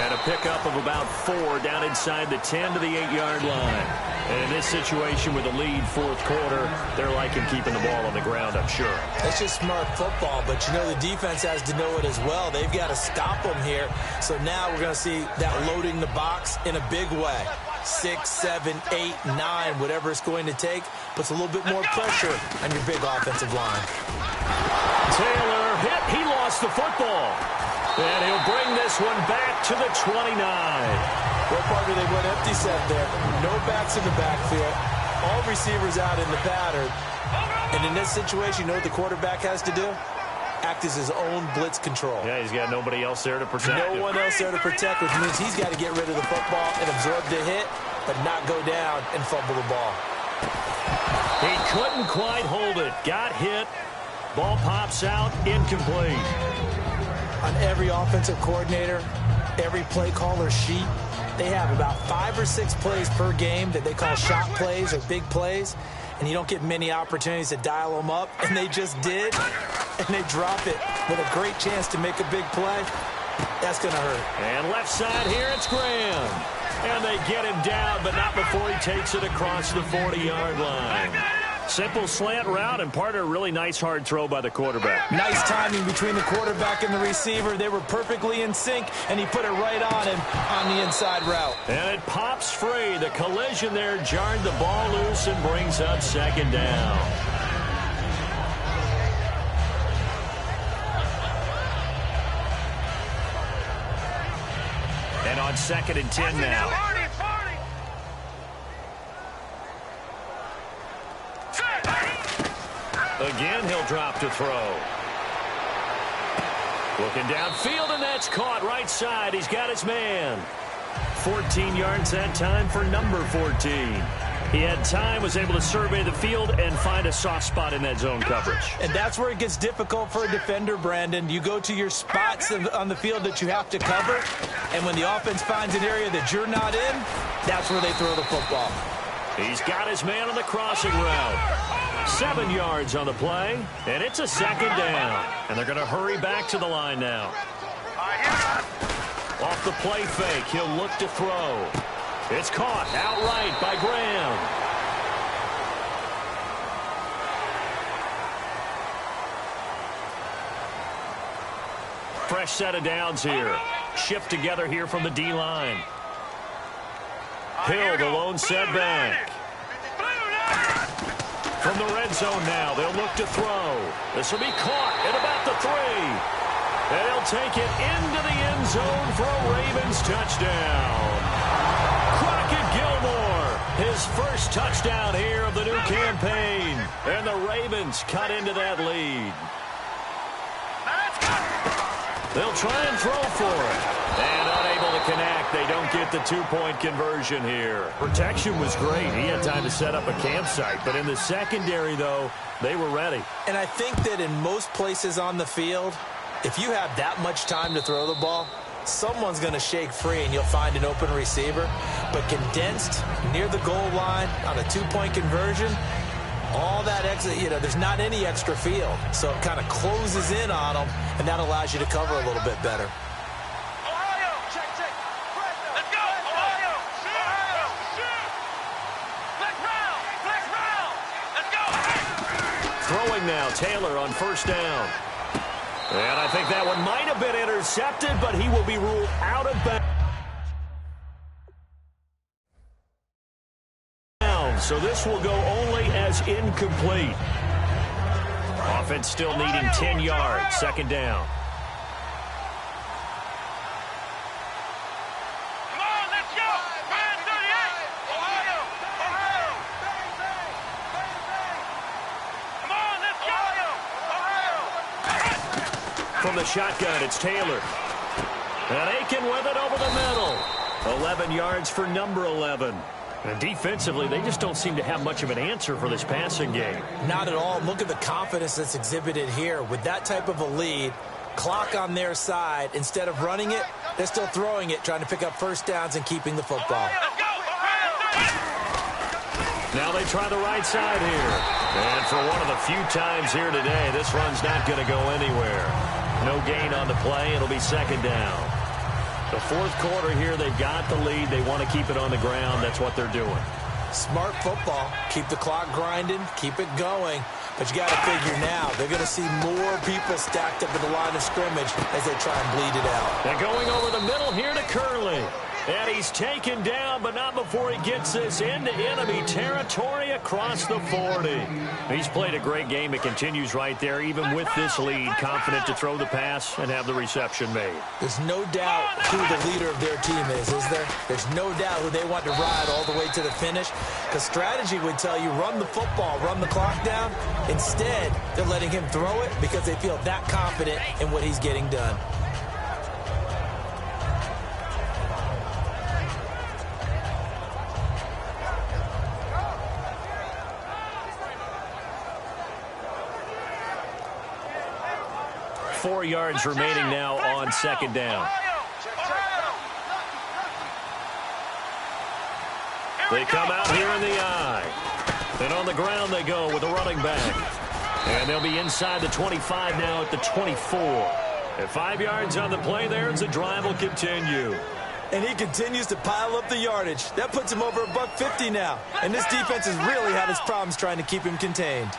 And a pickup of about 4 down inside the 10 to the 8-yard line. And in this situation with the lead 4th quarter, they're liking keeping the ball on the ground, I'm sure. It's just smart football, but you know the defense has to know it as well. They've got to stop them here. So now we're going to see that loading the box in a big way. 6, 7, 8, 9, whatever it's going to take, puts a little bit more pressure on your big offensive line. Taylor hit. He lost the football. And he'll bring this one back to the 29. What part do they went empty set there? No backs in the backfield. All receivers out in the pattern. And in this situation, you know what the quarterback has to do? Act as his own blitz control. Yeah, he's got nobody else there to protect him. No one else there to protect, which means he's got to get rid of the football and absorb the hit, but not go down and fumble the ball. He couldn't quite hold it. Got hit. Ball pops out. Incomplete. On every offensive coordinator, every play caller sheet, they have about 5 or 6 plays per game that they call shot plays or big plays, and you don't get many opportunities to dial them up, and they just did, and they drop it with a great chance to make a big play. That's going to hurt. And left side here, it's Graham. And they get him down, but not before he takes it across the 40-yard line. Simple slant route and part of a really nice hard throw by the quarterback. Nice timing between the quarterback and the receiver. They were perfectly in sync, and he put it right on him on the inside route. And it pops free. The collision there jarred the ball loose and brings up second down. And on 2nd and 10 now. Again, he'll drop to throw. Looking downfield, and that's caught right side. He's got his man. 14 yards that time for number 14. He had time, was able to survey the field and find a soft spot in that zone coverage. And that's where it gets difficult for a defender, Brandon. You go to your spots on the field that you have to cover, and when the offense finds an area that you're not in, that's where they throw the football. He's got his man on the crossing route. 7 yards on the play, and it's a second down. And they're going to hurry back to the line now. Off the play fake, he'll look to throw. It's caught outright by Graham. Fresh set of downs here. Shift together here from the D-line. Hill, the lone setback. From the red zone now, they'll look to throw. This will be caught at about the 3. And he'll take it into the end zone for a Ravens touchdown. Crockett Gilmore, his first touchdown here of the new campaign. And the Ravens cut into that lead. They'll try and throw for it. And unable to connect. They don't get the 2-point conversion here. Protection was great. He had time to set up a campsite. But in the secondary, though, they were ready. And I think that in most places on the field, if you have that much time to throw the ball, someone's going to shake free and you'll find an open receiver. But condensed near the goal line on a 2-point conversion, all that extra, there's not any extra field. So it kind of closes in on them, and that allows you to cover a little bit better. Ohio, check. Let's go, Ohio. Black round. Let's go. Throwing now, Taylor on first down. And I think that one might have been intercepted, but he will be ruled out of bounds. So this will go only as incomplete. Offense still needing 10 yards. Second down. Come on, let's go. Man 38. Ohio. Come on, let's go. Ohio. From the shotgun, it's Taylor. And Aiken with it over the middle. 11 yards for number 11. And defensively, they just don't seem to have much of an answer for this passing game. Not at all. Look at the confidence that's exhibited here. With that type of a lead, clock on their side, instead of running it, they're still throwing it, trying to pick up first downs and keeping the football. Let's go. Now they try the right side here. And for one of the few times here today, this run's not going to go anywhere. No gain on the play. It'll be second down. The fourth quarter here, they've got the lead. They want to keep it on the ground. That's what they're doing. Smart football. Keep the clock grinding. Keep it going. But you got to figure now, they're going to see more people stacked up at the line of scrimmage as they try and bleed it out. They're going over the middle here to Curley. And he's taken down, but not before he gets this into enemy territory across the 40. He's played a great game. It continues right there, even with this lead, confident to throw the pass and have the reception made. There's no doubt who the leader of their team is there? There's no doubt who they want to ride all the way to the finish. Because strategy would tell you, run the football, run the clock down. Instead, they're letting him throw it because they feel that confident in what he's getting done. Four yards remaining now on second down. They come out here in the eye. And on the ground they go with a running back. And they'll be inside the 25 now at the 24. At 5 yards on the play there as the drive will continue. And he continues to pile up the yardage. That puts him over $150 now. And this defense has really had its problems trying to keep him contained.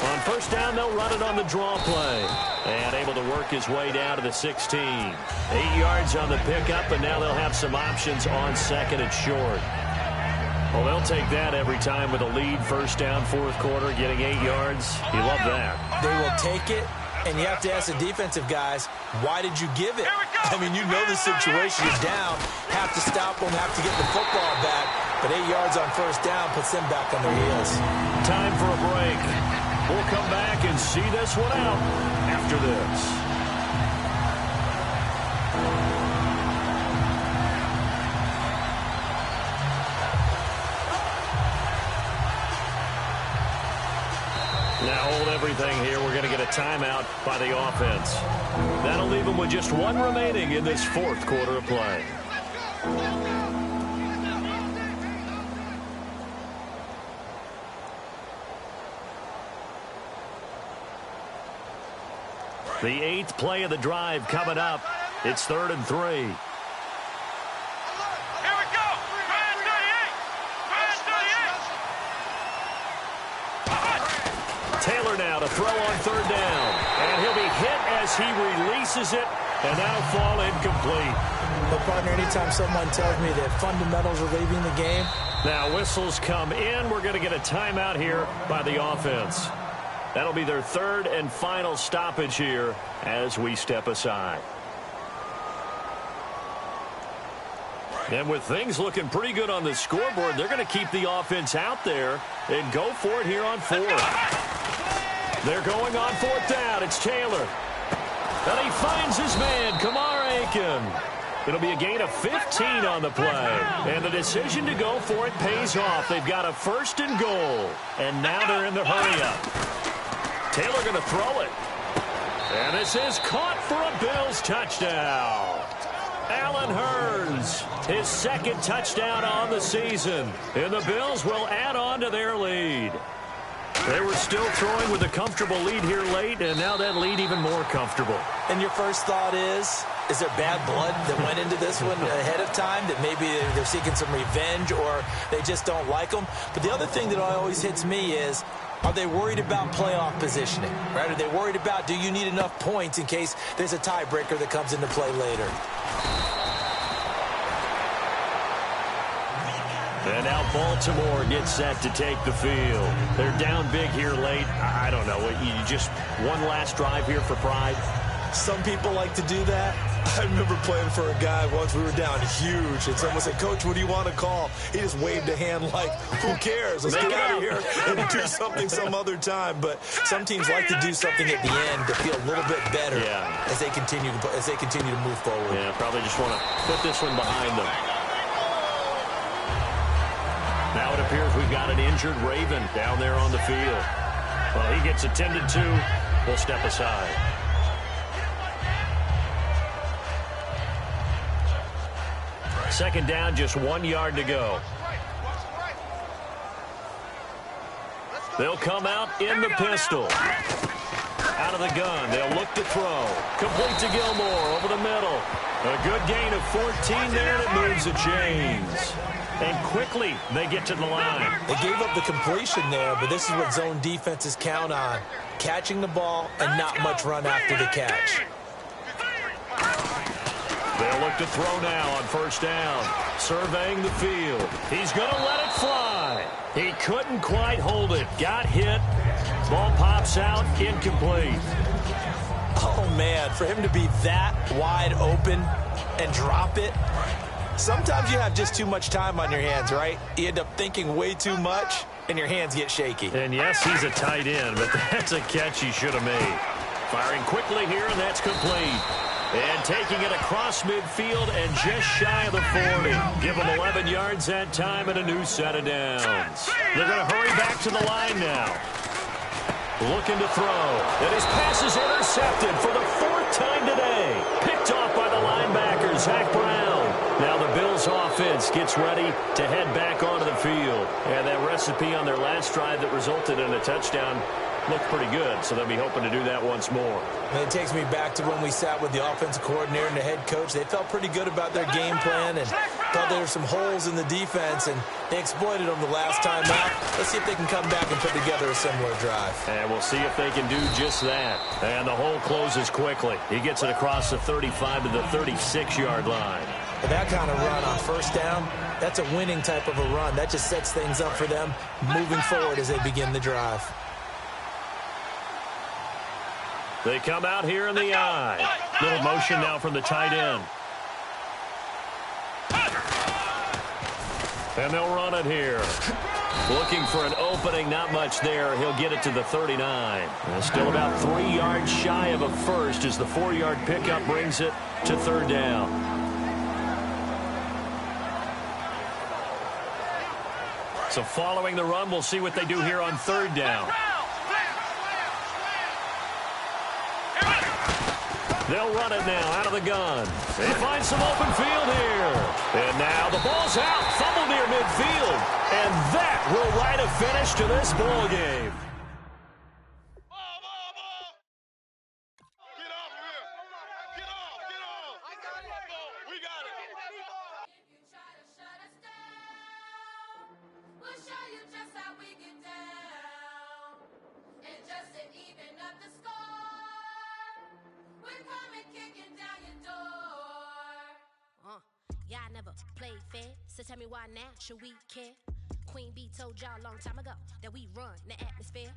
On first down, they'll run it on the draw play. And able to work his way down to the 16. 8 yards on the pickup, and now they'll have some options on second and short. Well, they'll take that every time with a lead. First down, fourth quarter, getting 8 yards. You love that. They will take it, and you have to ask the defensive guys, why did you give it? I mean, you know the situation is down. Have to stop them, have to get the football back. But 8 yards on first down puts them back on their heels. Time for a break. We'll come back and see this one out after this. Now hold everything here. We're going to get a timeout by the offense. That'll leave them with just one remaining in this fourth quarter of play. The 8th play of the drive coming up. It's 3rd and 3. Here we go. Man 38. Taylor now to throw on third down. And he'll be hit as he releases it And that'll fall incomplete. But, partner, anytime someone tells me that fundamentals are leaving the game. Now whistles come in. We're going to get a timeout here by the offense. That'll be their third and final stoppage here as we step aside. And with things looking pretty good on the scoreboard, they're going to keep the offense out there and go for it here on fourth. They're going on fourth down. It's Taylor. And he finds his man, Kamar Aiken. It'll be a gain of 15 on the play. And the decision to go for it pays off. They've got a first and goal. And now they're in the hurry-up. Taylor going to throw it. And this is caught for a Bills touchdown. Allen Hurns, his second touchdown on the season. And the Bills will add on to their lead. They were still throwing with a comfortable lead here late, and now that lead even more comfortable. And your first thought is there bad blood that went into this one ahead of time, that maybe they're seeking some revenge or they just don't like them? But the other thing that always hits me is, are they worried about playoff positioning? Right? Are they worried about, do you need enough points in case there's a tiebreaker that comes into play later? And now Baltimore gets set to take the field. They're down big here late. I don't know. You just one last drive here for pride? Some people like to do that. I remember playing for a guy once. We were down huge, and someone said, "Coach, what do you want to call?" He just waved a hand like, "Who cares? Let's get out of here and do something some other time." But some teams like to do something at the end to feel a little bit better as they continue to move forward. Yeah, probably just want to put this one behind them. Now it appears we've got an injured Raven down there on the field. Well, he gets attended to. We'll step aside. Second down, just 1 yard to go. They'll come out in the pistol. Out of the gun, they'll look to throw. Complete to Gilmore over the middle. A good gain of 14 there that moves the chains. And quickly, they get to the line. They gave up the completion there, but this is what zone defenses count on. Catching the ball and not much run after the catch. They'll look to throw now on first down. Surveying the field. He's going to let it fly. He couldn't quite hold it. Got hit. Ball pops out. Incomplete. Oh, man, for him to be that wide open and drop it. Sometimes you have just too much time on your hands, right? You end up thinking way too much, and your hands get shaky. And yes, he's a tight end, but that's a catch he should have made. Firing quickly here, and that's complete. And taking it across midfield and just shy of the 40. Give him 11 yards that time and a new set of downs. They're going to hurry back to the line now. Looking to throw. And his pass is intercepted for the fourth time today. Picked off by the linebacker, Zach Brown. Now the Bills offense gets ready to head back onto the field. And that recipe on their last drive that resulted in a touchdown looked pretty good, so they'll be hoping to do that once more. And it takes me back to when we sat with the offensive coordinator and the head coach. They felt pretty good about their game plan and thought there were some holes in the defense, and they exploited them the last time out. Let's see if they can come back and put together a similar drive. And we'll see if they can do just that. And the hole closes quickly. He gets it across the 35 to the 36-yard line. But that kind of run on first down, that's a winning type of a run. That just sets things up for them moving forward as they begin the drive. They come out here in the eye. Little motion now from the tight end. And they'll run it here. Looking for an opening, not much there. He'll get it to the 39. And still about 3 yards shy of a first as the 4-yard pickup brings it to third down. So following the run, we'll see what they do here on third down. They'll run it now out of the gun. They find some open field here. And now the ball's out. Fumble near midfield. And that will write a finish to this ball game. We're coming, kicking down your Y'all never played fair, so tell me why now should we care? Queen B told y'all a long time ago that we run the atmosphere.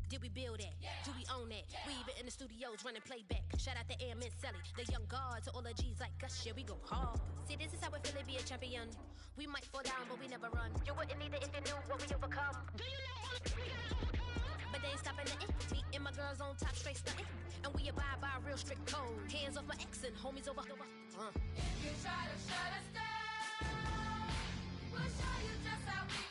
Did we build that? Yeah. Do we own that? Yeah. We even in the studios running playback. Shout out to AM and Sally, the young guards, to all the G's like us. Yeah, we go hard. See, this is how we feel to be a champion. We might fall down, but we never run. You wouldn't need it if you knew what we overcome. Do you know all we gotta overcome? But they ain't stopping nothing. Me and my girls on top straight stunting. And we abide by a real strict code. Hands off my ex and homies over. If you try to shut us down, we'll show you just how we